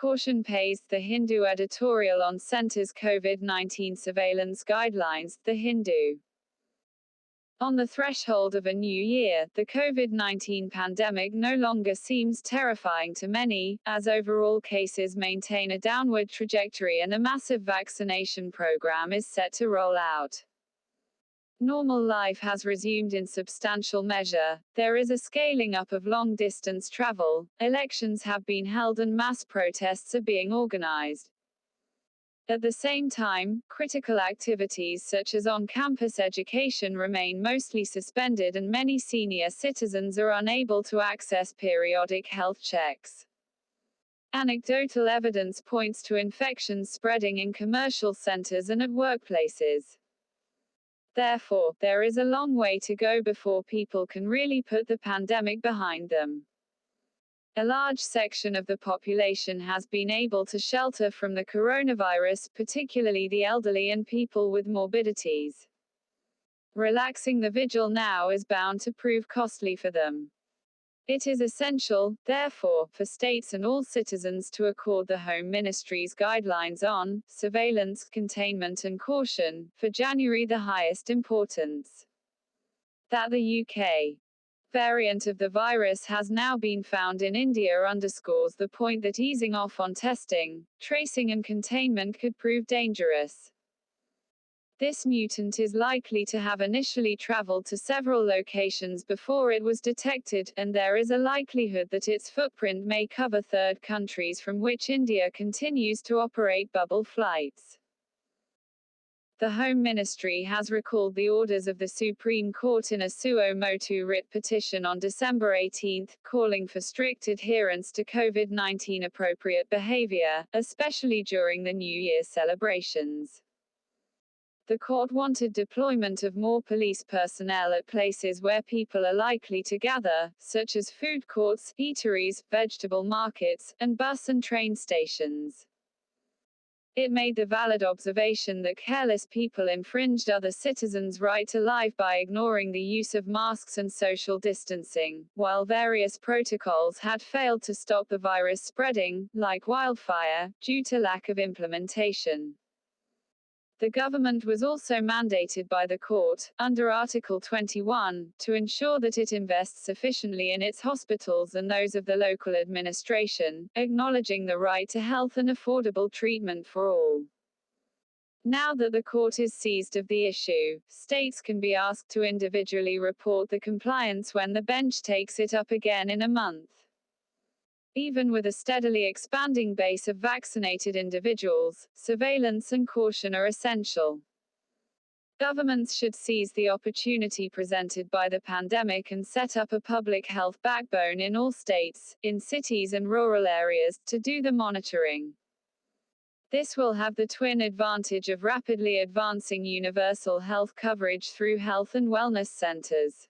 Caution pays. The Hindu Editorial on Center's COVID-19 Surveillance Guidelines, The Hindu. On the threshold of a new year, the COVID-19 pandemic no longer seems terrifying to many, as overall cases maintain a downward trajectory and a massive vaccination program is set to roll out. Normal life has resumed in substantial measure, there is a scaling up of long-distance travel, elections have been held and mass protests are being organized. At the same time, critical activities such as on-campus education remain mostly suspended and many senior citizens are unable to access periodic health checks. Anecdotal evidence points to infections spreading in commercial centers and at workplaces. Therefore, there is a long way to go before people can really put the pandemic behind them. A large section of the population has been able to shelter from the coronavirus, particularly the elderly and people with morbidities. Relaxing the vigil now is bound to prove costly for them. It is essential, therefore, for states and all citizens to accord the Home Ministry's guidelines on surveillance, containment and caution for January the highest importance. That the UK variant of the virus has now been found in India underscores the point that easing off on testing, tracing and containment could prove dangerous. This mutant is likely to have initially traveled to several locations before it was detected, and there is a likelihood that its footprint may cover third countries from which India continues to operate bubble flights. The Home Ministry has recalled the orders of the Supreme Court in a suo motu writ petition on December 18, calling for strict adherence to COVID-19 appropriate behavior, especially during the New Year celebrations. The court wanted deployment of more police personnel at places where people are likely to gather, such as food courts, eateries, vegetable markets, and bus and train stations. It made the valid observation that careless people infringed other citizens' right to life by ignoring the use of masks and social distancing, while various protocols had failed to stop the virus spreading, like wildfire, due to lack of implementation. The government was also mandated by the court, under Article 21, to ensure that it invests sufficiently in its hospitals and those of the local administration, acknowledging the right to health and affordable treatment for all. Now that the court is seized of the issue, states can be asked to individually report the compliance when the bench takes it up again in a month. Even with a steadily expanding base of vaccinated individuals, surveillance and caution are essential. Governments should seize the opportunity presented by the pandemic and set up a public health backbone in all states, in cities and rural areas, to do the monitoring. This will have the twin advantage of rapidly advancing universal health coverage through health and wellness centers.